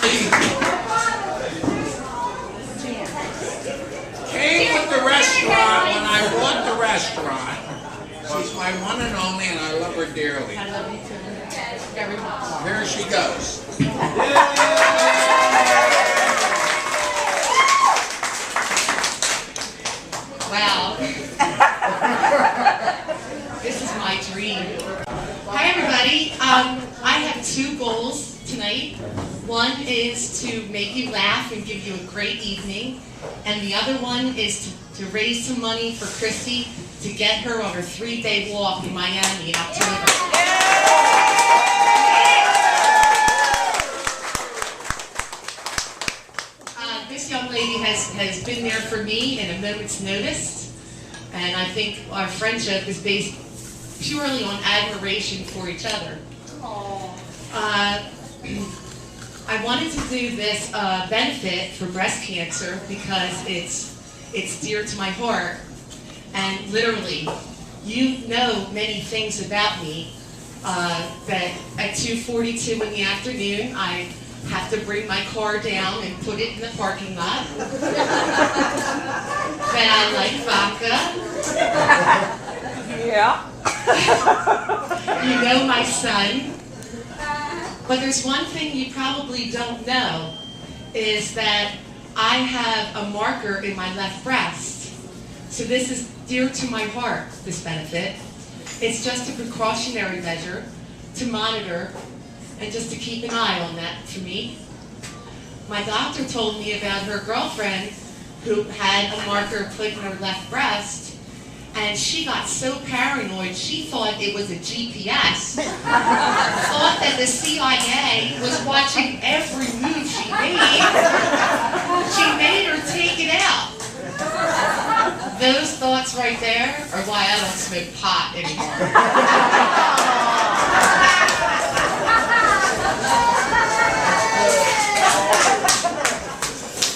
Came with the restaurant when I bought the restaurant. She's my one and only, and I love her dearly. I love you too. Very much. Here she goes. Wow. This is my dream. Hi, everybody. I have two goals tonight. One is to make you laugh and give you a great evening. And the other one is to raise some money for Christy to get her on her 3-day walk in Miami in October. This young lady has been there for me in a moment's notice, and I think our friendship is based purely on admiration for each other. I wanted to do this benefit for breast cancer because it's dear to my heart, and literally, you know many things about me, that at 2:42 in the afternoon, I have to bring my car down and put it in the parking lot. That I like vodka. Yeah. You know my son. But there's one thing you probably don't know, is that I have a marker in my left breast. So this is dear to my heart, this benefit. It's just a precautionary measure to monitor and just to keep an eye on that for me. My doctor told me about her girlfriend who had a marker put in her left breast, and she got so paranoid she thought it was a GPS, thought that the CIA was watching every move she made. She made her take it out. Those thoughts right there are why I don't smoke pot anymore.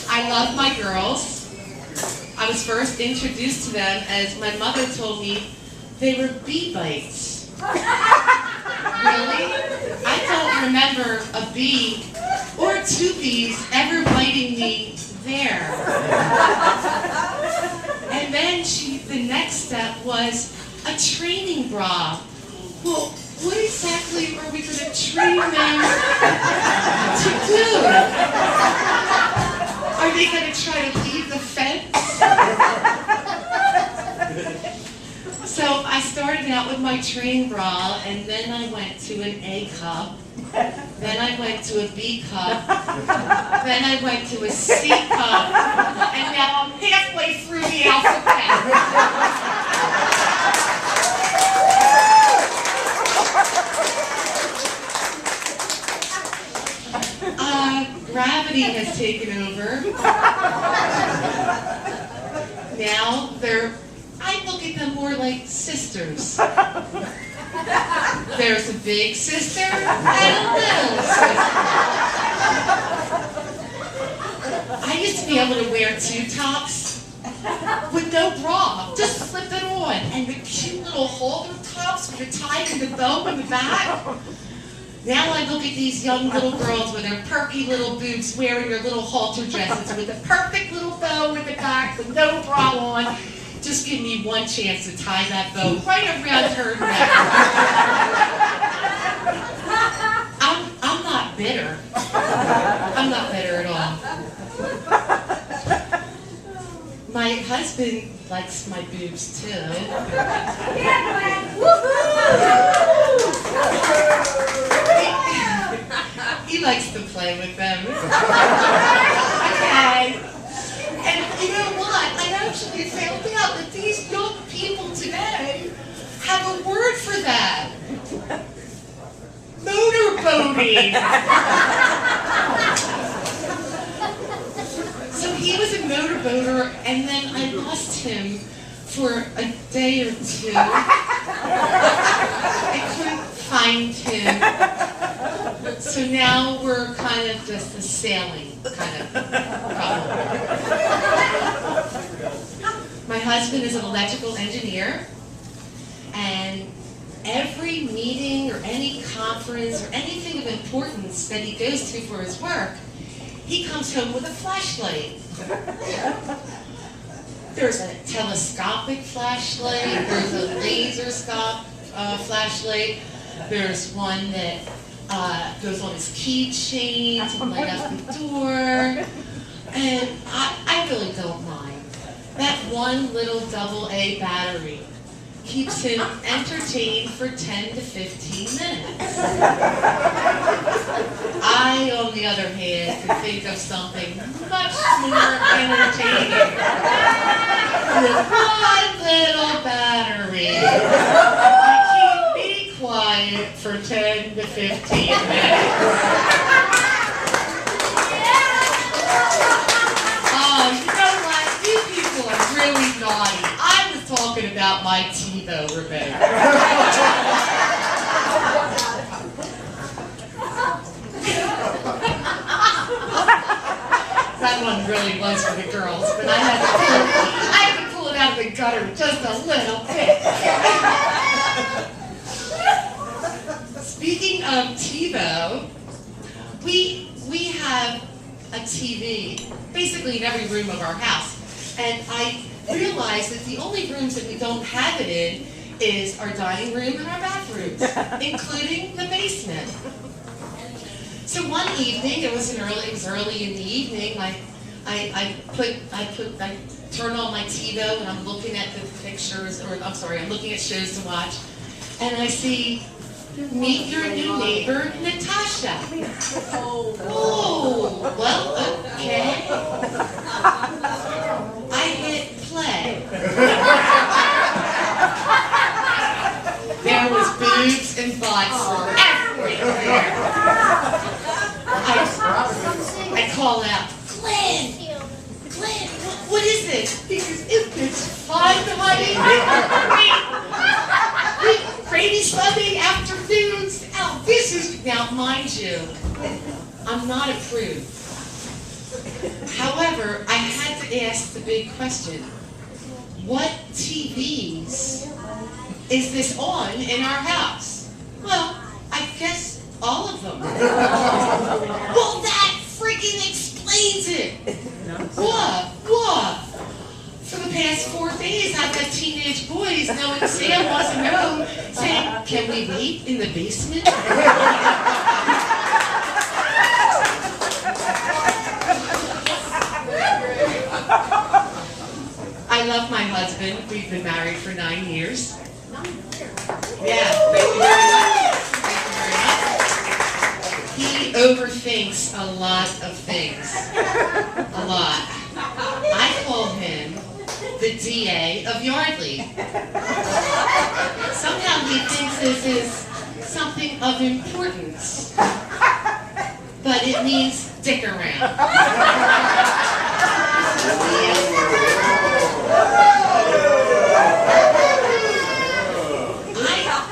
I love my girls. I was first introduced to them as my mother told me they were bee bites. Really? I don't remember a bee or two bees ever biting me there. And then the next step was a training bra. Well, what exactly are we going to train them to do? Are they going to try to leave the fence? So I started out with my training bra, and then I went to an A cup, then I went to a B cup, then I went to a C cup, and now I'm halfway through the alphabet. Gravity has taken over. Now I look at them more like sisters. There's a big sister and a little sister. I used to be able to wear two tops with no bra. Just slip it on. And the cute little halter tops with a tie and the bow in the back. Now I look at these young little girls with their perky little boobs wearing their little halter dresses with a perfect little bow in the back with no bra on. Just give me one chance to tie that bow right around her neck. I'm not bitter. I'm not bitter at all. My husband likes my boobs too. He likes to play with them. Okay. And you know what? I actually found out that these young people today have a word for that. Motorboating. So he was a motorboater, and then I lost him for a day or two. I couldn't find him. So now we're kind of just a sailing kind of problem. My husband is an electrical engineer, and every meeting or any conference or anything of importance that he goes to for his work, he comes home with a flashlight. There's a telescopic flashlight, there's a laser flashlight, there's one that goes on his keychain to light up the door, and I really don't mind. That one little AA battery keeps him entertained for 10 to 15 minutes. I, on the other hand, can think of something much more entertaining. With one little battery, I can't be quiet for 10 to 15 minutes. You know what? You people are really naughty. I was talking about my TiVo remote. That one really was for the girls, but I had to pull it out of the gutter just a little bit. Speaking of TiVo, we have a TV basically in every room of our house, and I realized that the only rooms that we don't have it in is our dining room and our bathrooms, including the basement. So one evening, it was early in the evening. I turn on my TiVo and I'm looking at the pictures, I'm looking at shows to watch, and I see Meet Your New Neighbor, Natasha. Oh, well, okay. I hit play. There was boobs and butts everywhere. I call out, Glenn, what is this? He says, it's fun, honey. Rainy Sunday afternoons. Oh, this is, now mind you, I'm not a prude. However, I had to ask the big question, what TVs is this on in our house? Well, I guess all of them. Well, that freaking explains it. What? For the past 4 days, I've got teenage boys knowing Sam wasn't home, saying, can we wait in the basement? I love my husband. We've been married for 9 years. Yeah, thank you very much. He overthinks a lot of things. A lot. I call him the DA of Yardley. Somehow he thinks this is something of importance. But it means dick around.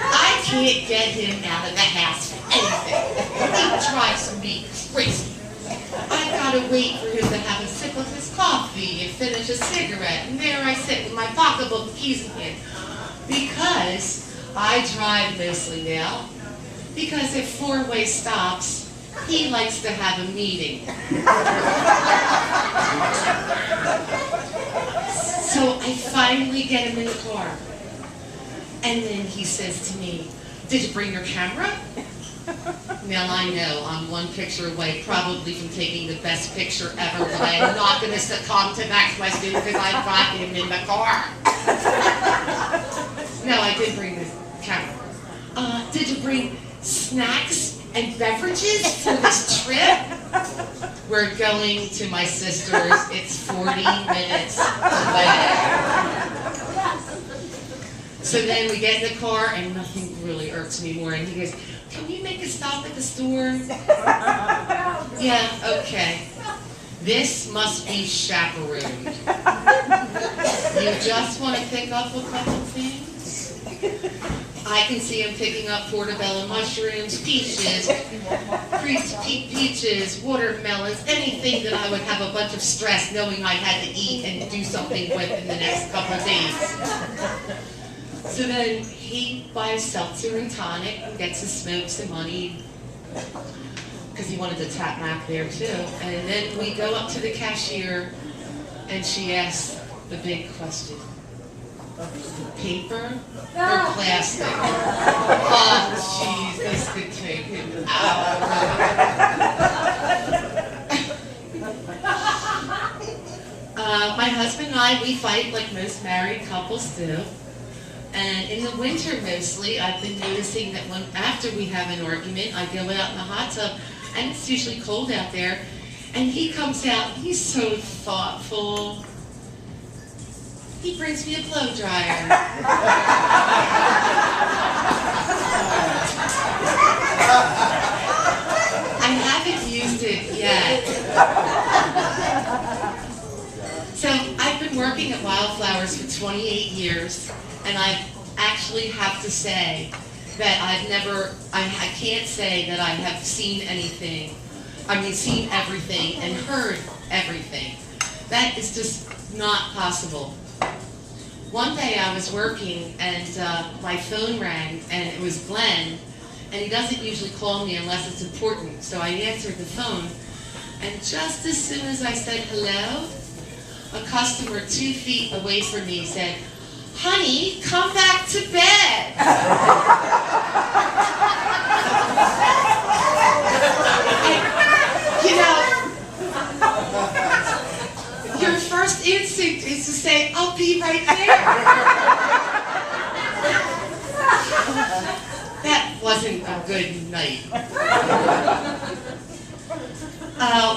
I can't get him out of the house for anything. He tries to be crazy. I gotta wait for him to have a sip of his coffee and finish a cigarette, and there I sit with my pocketbook and keys in hand. Because I drive mostly now, because at four-way stops, he likes to have a meeting. So I finally get him in the car. And then he says to me, did you bring your camera? Now I know I'm one picture away probably from taking the best picture ever, but I am not going to succumb to that question because I've got him in the car. No, I did bring the camera. Did you bring snacks and beverages for this trip? We're going to my sister's. It's 40 minutes away. So then we get in the car and nothing really irks me more. And he goes, can you make a stop at the store? Yeah, okay. This must be chaperoned. You just want to pick up a couple things? I can see him picking up portobello mushrooms, peaches, peaches, watermelons, anything that I would have a bunch of stress knowing I had to eat and do something with in the next couple of days. So then he buys seltzer and tonic and gets his smokes and money. because he wanted to tap Mac there too. And then we go up to the cashier, and she asks the big question: paper or plastic? Oh, jeez, this could take him out. My husband and I, we fight like most married couples do. And in the winter mostly, I've been noticing that after we have an argument, I go out in the hot tub, and it's usually cold out there, and he comes out, he's so thoughtful. He brings me a blow dryer. I haven't used it yet. So I've been working at Wildflowers for 28 years, and I actually have to say that I can't say that I have seen anything, seen everything and heard everything. That is just not possible. One day I was working, and my phone rang, and it was Glenn, and he doesn't usually call me unless it's important, so I answered the phone, and just as soon as I said hello, a customer 2 feet away from me said, "Honey, come back to bed." And, your first instinct is to say, "I'll be right there." That wasn't a good night.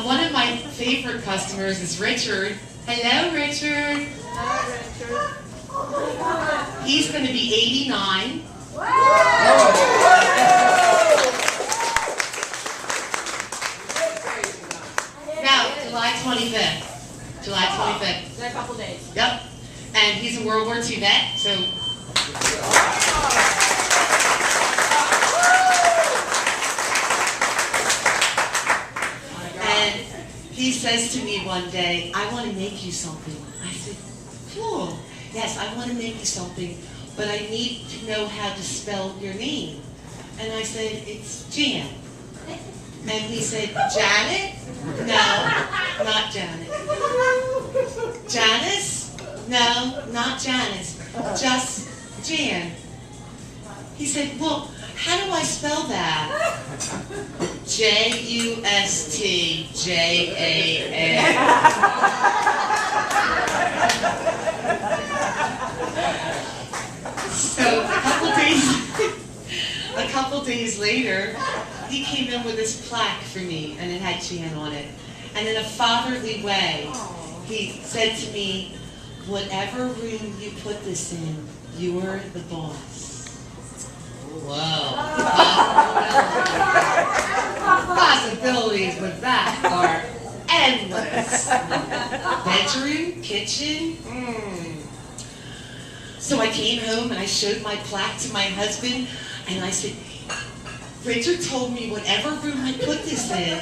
One of my favorite customers is Richard. Hello, Richard. Hi, Richard. He's going to be 89. Now, July 25th. July 25th. In a couple days. Yep. And he's a World War II vet, so. And he says to me one day, "I want to make you something." I said, "Cool. Yes, I want to make you something, but I need to know how to spell your name." And I said, "It's Jan." And he said, "Janet? No, not Janet." "Janice? No, not Janice. Just Jan." He said, "Well, how do I spell that?" Justjan. So a couple days later, he came in with this plaque for me, and it had Jan on it. And in a fatherly way, he said to me, "Whatever room you put this in, you're the boss." Whoa. Possibilities with that are endless. Bedroom, kitchen, So I came home and I showed my plaque to my husband, and I said, "Richard told me whatever room I put this in,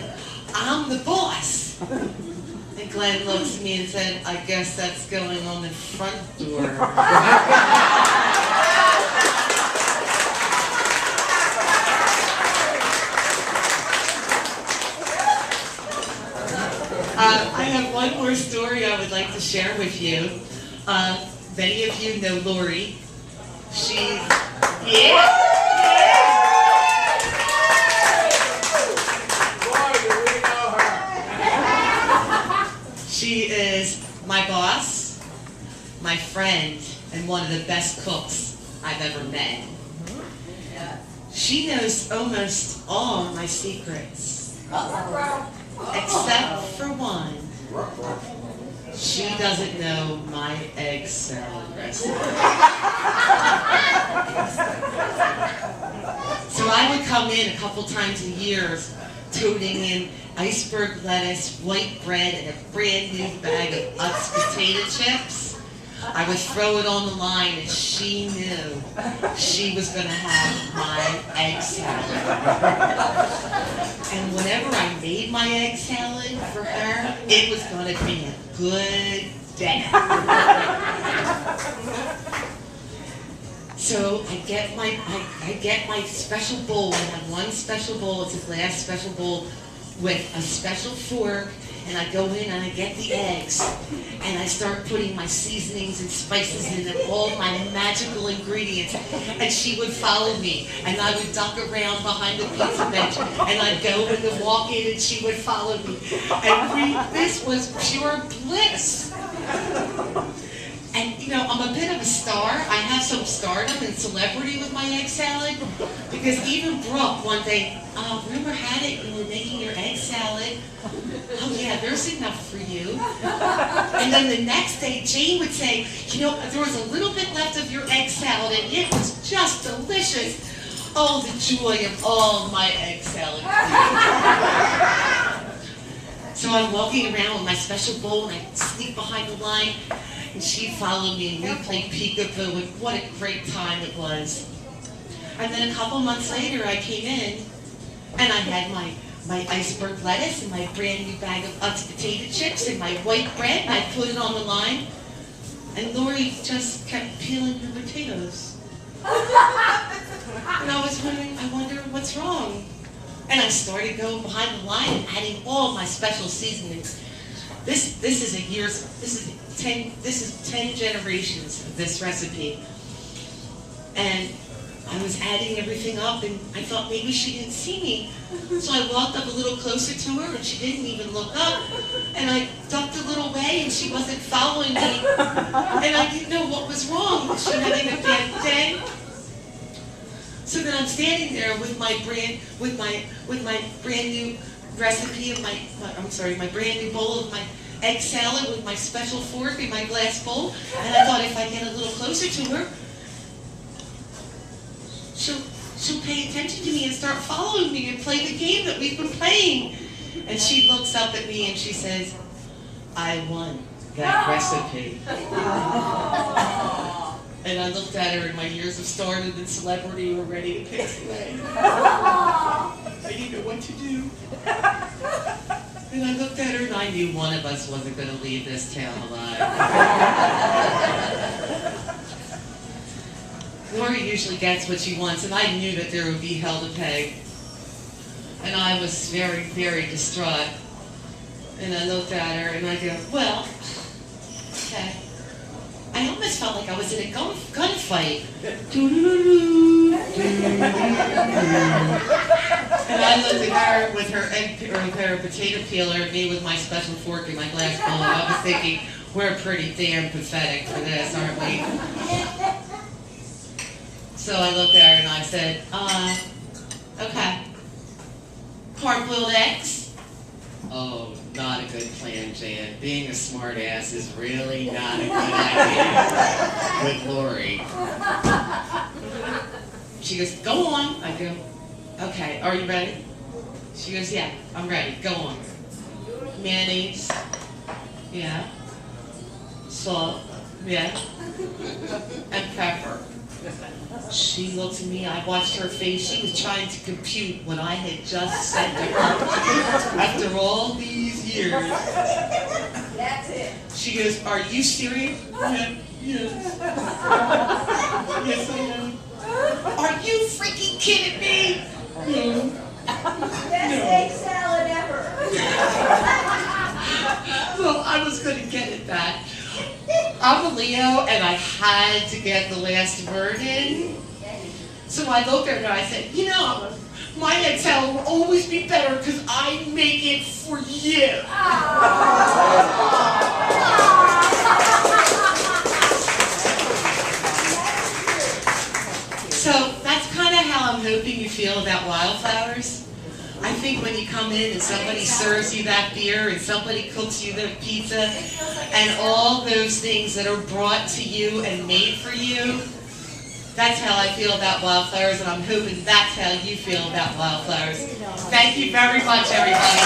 I'm the boss." And Glenn looks at me and said, "I guess that's going on the front door." I have one more story I would like to share with you. Many of you know Lori. She's, She is my boss, my friend, and one of the best cooks I've ever met. She knows almost all my secrets, except for one. She doesn't know my egg salad recipe. So I would come in a couple times a year toting in iceberg lettuce, white bread, and a brand new bag of Utz potato chips. I would throw it on the line, and she knew she was going to have my egg salad. And whenever I made my egg salad for her, it was going to be a good day. So I get my special bowl. I have one special bowl. It's a glass special bowl with a special fork, and I go in and I get the eggs, and I start putting my seasonings and spices in and all my magical ingredients, and she would follow me, and I would duck around behind the pizza bench, and I'd go in and walk in, and she would follow me, and this was pure bliss. And you know, I'm a bit of a star. I have some stardom and celebrity with my egg salad, because even Brooke one day, rumor had it you were making your egg salad. Oh yeah, there's enough for you. And then the next day, Jane would say, you know, there was a little bit left of your egg salad, and it was just delicious. Oh, the joy of all my egg salad. So I'm walking around with my special bowl, and I sneak behind the line. And she'd follow me, and we'd play peekaboo, and what a great time it was. And then a couple months later, I came in, and I had my iceberg lettuce, and my brand new bag of Utz potato chips, and my white bread, and I put it on the line, and Lori just kept peeling her potatoes. And I was wondering, I wonder what's wrong. And I started going behind the line and adding all my special seasonings. This is 10 generations of this recipe. And I was adding everything up, and I thought maybe she didn't see me. So I walked up a little closer to her, and she didn't even look up. And I ducked a little way, and she wasn't following me. And I didn't know what was wrong. Was she having a bad day? So then I'm standing there with my brand new recipe of my brand new bowl of my egg salad with my special fork in my glass bowl, and I thought if I get a little closer to her, she'll pay attention to me and start following me and play the game that we've been playing. And she looks up at me and she says, I won that recipe. And I looked at her, and my years of stardom and celebrity were ready to pass away. I didn't know what to do. And I looked at her, and I knew one of us wasn't going to leave this town alive. Lori usually gets what she wants, and I knew that there would be hell to pay. And I was very, very distraught. And I looked at her, and I go, well, okay. I almost felt like I was in a gunfight. And I looked at her with her potato peeler, and me with my special fork in my glass bowl. And I was thinking, we're pretty damn pathetic for this, aren't we? So I looked at her and I said, okay. Hard-boiled eggs? Oh, not a good plan, Jan. Being a smart ass is really not a good idea with Lori. She goes, go on. I go, okay, are you ready? She goes, yeah, I'm ready. Go on. Mayonnaise. Yeah. Salt. Yeah. And pepper. She looked at me, I watched her face. She was trying to compute what I had just said to her after all these years. That's it. She goes, are you serious? Yeah, yes. Yes, I am. Are you freaking kidding me? No. Best egg salad ever. Well, I was going to get at that. I'm a Leo, and I had to get the last word in. So I looked at her and I said, you know, my egg salad will always be better because I make it for you. So that's kind of how I'm hoping you feel about Wildflowers. I think when you come in and somebody serves you that beer and somebody cooks you the pizza and all those things that are brought to you and made for you, that's how I feel about Wildflowers, and I'm hoping that's how you feel about Wildflowers. Thank you very much, everybody.